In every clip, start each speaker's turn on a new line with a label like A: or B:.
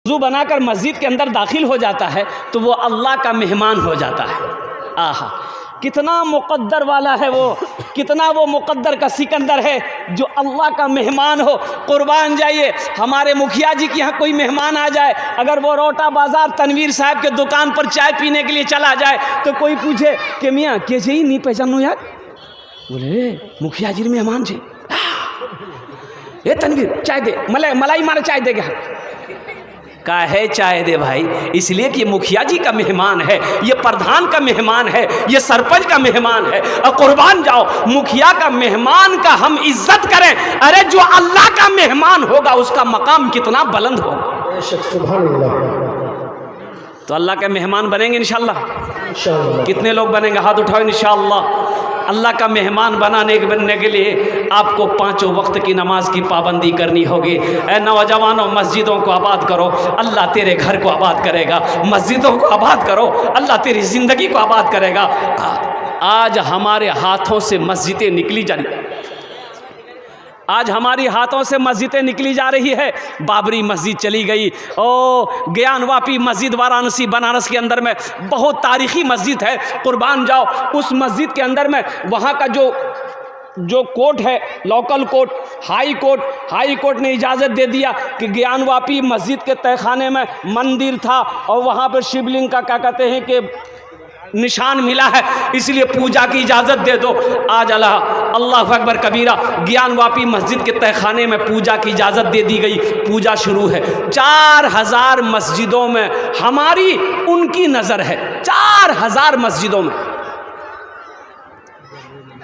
A: वज़ू बनाकर मस्जिद के अंदर दाखिल हो जाता है तो वो अल्लाह का मेहमान हो जाता है। आहा, कितना मुक़द्दर वाला है वो, कितना वो मुक़द्दर का सिकंदर है जो अल्लाह का मेहमान हो। कुर्बान जाइए, हमारे मुखिया जी के यहाँ कोई मेहमान आ जाए, अगर वो रोटा बाज़ार तनवीर साहब के दुकान पर चाय पीने के लिए चला जाए तो कोई पूछे कि मियाँ कैसे ही नहीं पहचानू यार, बोले मुखिया जी मेहमान जी, ये तनवीर चाय दे, मलाई मारे चाय दे गया, काहे चाय दे भाई, इसलिए कि मुखिया जी का मेहमान है, ये प्रधान का मेहमान है, ये सरपंच का मेहमान है। और कुर्बान जाओ, मुखिया का मेहमान का हम इज्जत करें। अरे जो अल्लाह का मेहमान होगा उसका मकाम कितना बुलंद होगा। तो अल्लाह के मेहमान बनेंगे इंशाअल्लाह। कितने लोग बनेंगे, हाथ उठाओ इंशाअल्लाह। अल्लाह का मेहमान बनने के लिए आपको 5 वक्त की नमाज की पाबंदी करनी होगी। ऐ नौजवानों, मस्जिदों को आबाद करो, अल्लाह तेरे घर को आबाद करेगा। मस्जिदों को आबाद करो, अल्लाह तेरी ज़िंदगी को आबाद करेगा। आज हमारे हाथों से मस्जिदें निकली जा रही, आज हमारी हाथों से मस्जिदें निकली जा रही है। बाबरी मस्जिद चली गई, ओ ज्ञानवापी मस्जिद वाराणसी बनारस के अंदर में बहुत तारीख़ी मस्जिद है। कुर्बान जाओ, उस मस्जिद के अंदर में वहाँ का जो कोर्ट है, लोकल कोर्ट, हाई कोर्ट ने इजाज़त दे दिया कि ज्ञानवापी मस्जिद के तहखाने में मंदिर था और वहाँ पर शिवलिंग का क्या कहते हैं कि निशान मिला है, इसलिए पूजा की इजाज़त दे दो। आज अल्लाह अकबर कबीरा, ज्ञानवापी मस्जिद के तहखाने में पूजा की इजाज़त दे दी गई, पूजा शुरू है। 4000 मस्जिदों में हमारी उनकी नज़र है, 4000 मस्जिदों में।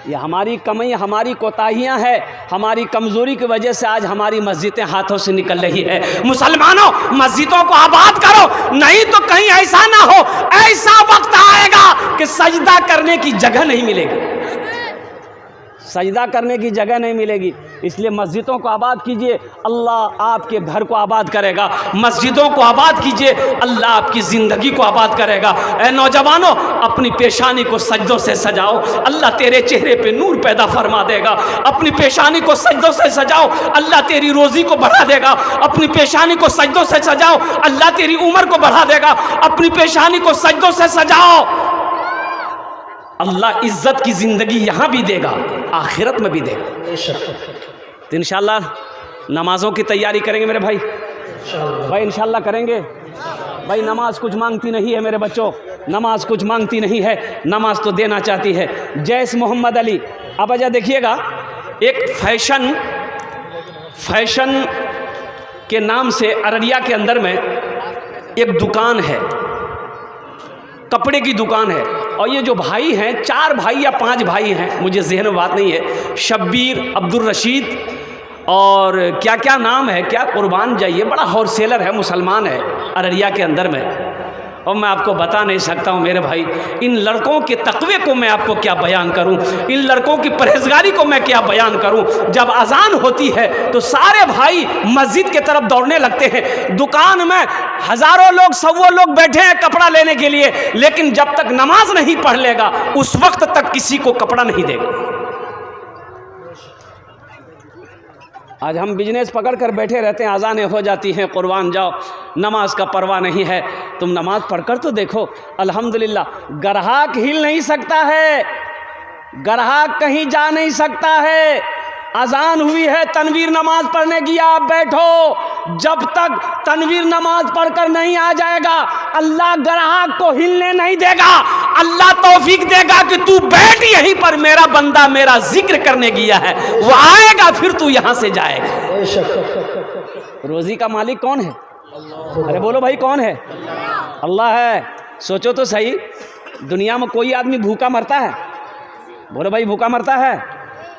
A: ये हमारी कमी, हमारी कोताहियाँ हैं, हमारी कमज़ोरी की वजह से आज हमारी मस्जिदें हाथों से निकल रही है। मुसलमानों, मस्जिदों को आबाद करो, नहीं तो कहीं ऐसा ना हो, ऐसा वक्त आएगा कि सजदा करने की जगह नहीं मिलेगी, सजदा करने की जगह नहीं मिलेगी। इसलिए मस्जिदों को आबाद कीजिए, अल्लाह आपके घर को आबाद करेगा। मस्जिदों को आबाद कीजिए, अल्लाह आपकी ज़िंदगी को आबाद करेगा। ऐ नौजवानों, अपनी पेशानी को सजदों से सजाओ, अल्लाह तेरे चेहरे पे नूर पैदा फरमा देगा। अपनी पेशानी को सजदों से सजाओ, अल्लाह तेरी रोज़ी को बढ़ा देगा। अपनी पेशानी को सजदों से सजाओ, अल्लाह तेरी उम्र को बढ़ा देगा। अपनी पेशानी को सजदों से सजाओ, अल्लाह इज़्ज़त की ज़िंदगी यहाँ भी देगा, आखिरत में भी देगा। तो इंशाअल्लाह नमाज़ों की तैयारी करेंगे मेरे भाई, इंशाअल्लाह करेंगे भाई। नमाज कुछ मांगती नहीं है मेरे बच्चों, नमाज कुछ मांगती नहीं है, नमाज तो देना चाहती है। जैस मोहम्मद अली, अब वजह देखिएगा, एक फैशन के नाम से अररिया के अंदर में एक दुकान है, कपड़े की दुकान है। और ये जो भाई हैं, 4 भाई या 5 भाई हैं, मुझे ज़हन में बात नहीं है, शब्बीर, अब्दुल रशीद और क्या क्या नाम है, क्या कुर्बान जाइए, बड़ा होलसेलर है, मुसलमान है अररिया के अंदर में। और मैं आपको बता नहीं सकता हूँ मेरे भाई, इन लड़कों के तक़वे को मैं आपको क्या बयान करूँ, इन लड़कों की परहेज़गारी को मैं क्या बयान करूँ। जब अजान होती है तो सारे भाई मस्जिद के तरफ दौड़ने लगते हैं। दुकान में हज़ारों लोग, सौ लोग बैठे हैं कपड़ा लेने के लिए, लेकिन जब तक नमाज नहीं पढ़ लेगा उस वक्त तक किसी को कपड़ा नहीं देगा। आज हम बिजनेस पकड़ कर बैठे रहते हैं, अज़ानें हो जाती हैं, कुर्बान जाओ, नमाज का परवाह नहीं है। तुम नमाज पढ़कर तो देखो, अल्हम्दुलिल्लाह। ग्राहक हिल नहीं सकता है, ग्राहक कहीं जा नहीं सकता है। अज़ान हुई है तनवीर नमाज पढ़ने की, आप बैठो, जब तक तनवीर नमाज पढ़कर नहीं आ जाएगा अल्लाह ग्राहक को हिलने नहीं देगा। अल्लाह तौफीक देगा कि तू बैठ यहीं पर, मेरा बंदा मेरा जिक्र करने गया है, वो आएगा फिर तू यहाँ से जाएगा। रोज़ी का मालिक कौन है? अरे बोलो भाई, कौन है? अल्लाह है। सोचो तो सही, दुनिया में कोई आदमी भूखा मरता है? बोलो भाई, भूखा मरता है?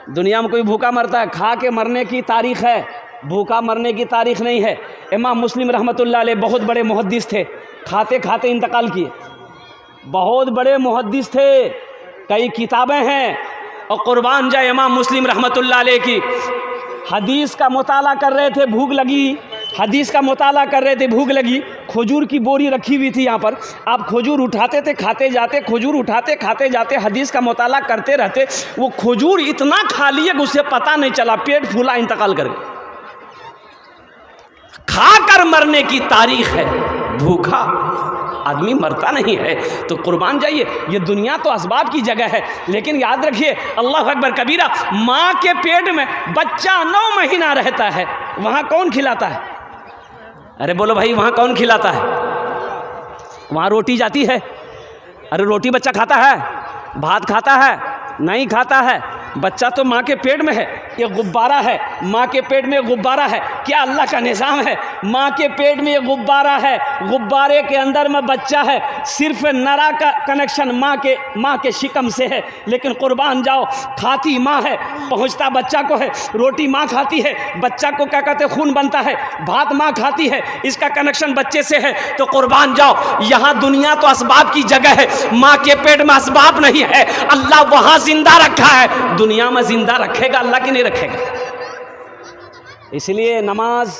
A: दुनिया में कोई भूखा मरता है? खा के मरने की तारीख़ है, भूखा मरने की तारीख़ नहीं है। इमाम मुस्लिम रहमतुल्लाह अलैह बहुत बड़े मुहद्दिस थे, खाते खाते इंतकाल किए। बहुत बड़े मुहद्दिस थे, कई किताबें हैं। और कुर्बान जाए इमाम मुस्लिम रहमतुल्लाह अलैह की, हदीस का मुताला कर रहे थे, भूख लगी, हदीस का मुताला कर रहे थे, भूख लगी। खजूर की बोरी रखी हुई थी यहाँ पर, आप खजूर उठाते थे, खाते जाते, खजूर उठाते खाते जाते, हदीस का मुताला करते रहते। वो खजूर इतना खा लिए कि उसे पता नहीं चला, पेट फूला, इंतकाल कर गए। खाकर मरने की तारीख है, भूखा आदमी मरता नहीं है। तो कुर्बान जाइए। ये दुनिया तो असबाब की जगह है, लेकिन याद रखिए अल्लाह अकबर कबीरा, माँ के पेट में बच्चा 9 महीना रहता है, वहाँ कौन खिलाता है? अरे बोलो भाई, वहाँ कौन खिलाता है? वहाँ रोटी जाती है? अरे रोटी बच्चा खाता है? भात खाता है? नहीं खाता है। बच्चा तो माँ के पेट में है, ये गुब्बारा है, माँ के पेट में गुब्बारा है। क्या अल्लाह का निज़ाम है? माँ के पेट में ये गुब्बारा है, गुब्बारे के अंदर में बच्चा है, सिर्फ नरा का कनेक्शन माँ के शिकम से है। लेकिन कुर्बान जाओ, खाती माँ है, पहुँचता बच्चा को है। रोटी माँ खाती है, बच्चा को क्या कहते खून बनता है। भात माँ खाती है, इसका कनेक्शन बच्चे से है। तो कुर्बान जाओ, यहाँ दुनिया तो असबाब की जगह है, माँ के पेट में असबाब नहीं है। अल्लाह वहाँ जिंदा रखा है, दुनिया में जिंदा रखेगा अल्लाह की नहीं रखेगा। इसलिए नमाज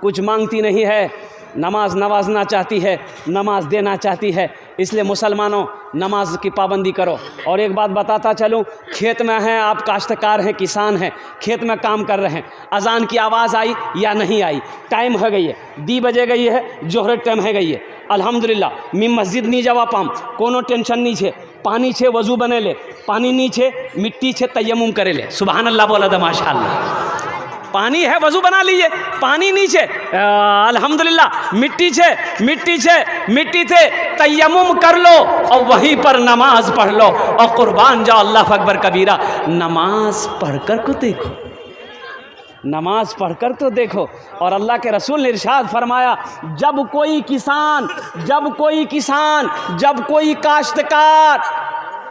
A: कुछ मांगती नहीं है, नमाज नवाजना चाहती है, नमाज देना चाहती है। इसलिए मुसलमानों, नमाज की पाबंदी करो। और एक बात बताता चलूँ, खेत में हैं आप, काश्तकार हैं, किसान हैं, खेत में काम कर रहे हैं, अजान की आवाज़ आई या नहीं आई, टाइम हो गई है, 2 बजे गई है, जोहर टाइम है गई है, अल्हम्दुलिल्लाह मी मस्जिद नहीं जवा पाम, कोनो टेंशन नहीं है, पानी छे वजू बने ले, पानी नहीं छे मिट्टी छे तयम्मुम करे ले, सुबहान अल्लाह बोला था माशाअल्लाह। पानी है वजू बना लीजिए, पानी नीचे अल्हम्दुलिल्लाह, मिट्टी थे तयम्मुम कर लो और वहीं पर नमाज पढ़ लो। और कुर्बान जाओ, अल्लाह अकबर कबीरा, नमाज पढ़कर को देखो, नमाज पढ़कर तो देखो। और अल्लाह के रसूल ने इरशाद फरमाया, जब कोई काश्तकार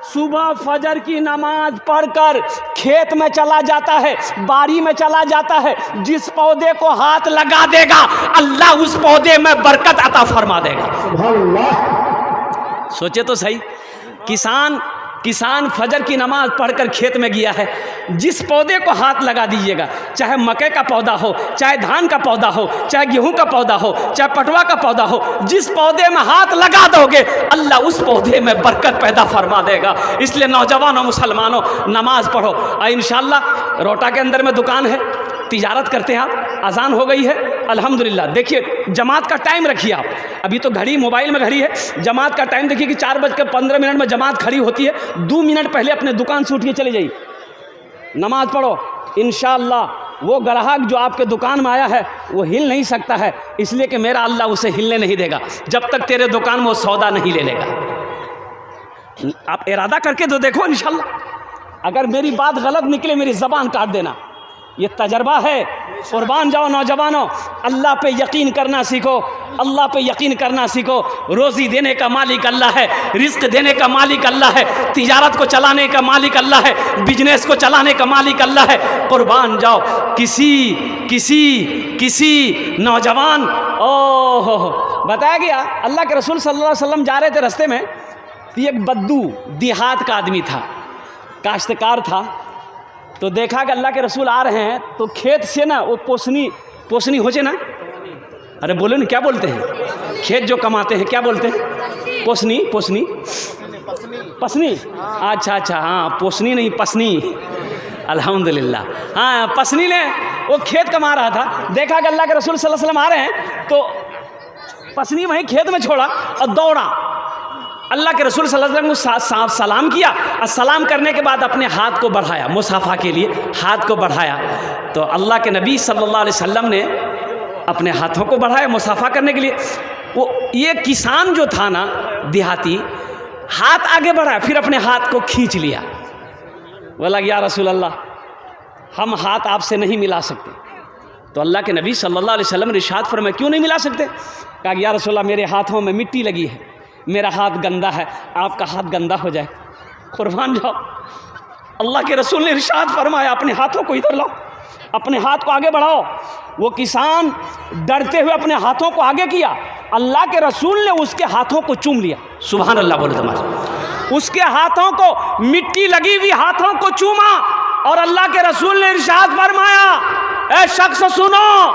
A: सुबह फजर की नमाज पढ़कर खेत में चला जाता है, बारी में चला जाता है, जिस पौधे को हाथ लगा देगा अल्लाह उस पौधे में बरकत अता फरमा देगा। सोचे तो सही, किसान फजर की नमाज पढ़कर खेत में गया है, जिस पौधे को हाथ लगा दीजिएगा, चाहे मकई का पौधा हो, चाहे धान का पौधा हो, चाहे गेहूं का पौधा हो, चाहे पटवा का पौधा हो, जिस पौधे में हाथ लगा दोगे अल्लाह उस पौधे में बरकत पैदा फरमा देगा। इसलिए नौजवानों, मुसलमानों, नमाज पढ़ो। और इंशाअल्लाह रोटा के अंदर में दुकान है, तिजारत करते हैं आप, अजान हो गई है अल्हम्दुलिल्लाह। देखिए जमात का टाइम रखिए आप, अभी तो घड़ी मोबाइल में घड़ी है, जमात का टाइम देखिए कि 4:15 में जमात खड़ी होती है, 2 मिनट पहले अपने दुकान से उठिए चले जाइए, नमाज पढ़ो। इंशाअल्लाह वो ग्राहक जो आपके दुकान में आया है वो हिल नहीं सकता है, इसलिए कि मेरा अल्लाह उसे हिलने नहीं देगा जब तक तेरे दुकान में वो सौदा नहीं ले लेगा। आप इरादा करके तो देखो, इंशाअल्लाह अगर मेरी बात गलत निकले मेरी ज़बान काट देना, ये तजर्बा है। कुर्बान जाओ नौजवानों, अल्लाह पे यकीन करना सीखो, अल्लाह पे यकीन करना सीखो। रोज़ी देने का मालिक अल्लाह है, रिस्क देने का मालिक अल्लाह है, तिजारत को चलाने का मालिक अल्लाह है, बिजनेस को चलाने का मालिक अल्लाह है। कुर्बान जाओ, किसी नौजवान, ओहो बताया गया, अल्लाह के रसूल सल्लल्लाहु अलैहि वसल्लम जा रहे थे, रास्ते में तो एक बद्दू देहात का आदमी था, काश्तकार था। तो देखा कि अल्लाह के रसूल आ रहे हैं, तो खेत से ना वो पोसनी हो जाए ना, अरे बोलो ना क्या बोलते हैं, खेत जो कमाते हैं क्या बोलते हैं, पोसनी पसनी, अच्छा हाँ, पोसनी नहीं पसनी, अल्हम्दुलिल्लाह, हाँ पसनी ने वो खेत कमा रहा था। देखा कि अल्लाह के रसूल सल्लल्लाहु अलैहि वसल्लम आ रहे हैं, तो पसनी वहीं खेत में छोड़ा और दौड़ा, अल्लाह के रसूल सल्लल्लाहु अलैहि वसल्लम को सलाम किया, और सलाम करने के बाद अपने हाथ को बढ़ाया, मुसाफा के लिए हाथ को बढ़ाया। तो अल्लाह के नबी सल्लल्लाहु अलैहि वसल्लम ने अपने हाथों को बढ़ाया मुसाफा करने के लिए। वो ये किसान जो था ना देहाती, हाथ आगे बढ़ाया, फिर अपने हाथ को खींच लिया, बोला या रसूल अल्लाह हम हाथ आपसे नहीं मिला सकते। तो अल्लाह के नबी सल्लल्लाहु अलैहि वसल्लम ने इरशाद फरमाया, क्यों नहीं मिला सकते? कहा या रसूल अल्लाह मेरे हाथों में मिट्टी लगी है, मेरा हाथ गंदा है, आपका हाथ गंदा हो जाए। कुर्बान जाओ, अल्लाह के रसूल ने इरशाद फरमाया अपने हाथों को इधर लाओ, अपने हाथ को आगे बढ़ाओ। वो किसान डरते हुए अपने हाथों को आगे किया, अल्लाह के रसूल ने उसके हाथों को चूम लिया, सुभान अल्लाह बोले तमाशा, उसके हाथों को, मिट्टी लगी हुई हाथों को चूमा। और अल्लाह के रसूल ने इरशाद फरमाया, ए शख्स सुनो,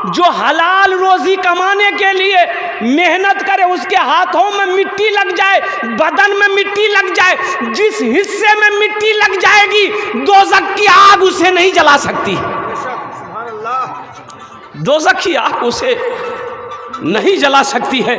A: जो हलाल रोजी कमाने के लिए मेहनत करे, उसके हाथों में मिट्टी लग जाए, बदन में मिट्टी लग जाए, जिस हिस्से में मिट्टी लग जाएगी दोज़ख की आग उसे नहीं जला सकती। दोज़ख की आग उसे नहीं जला सकती है।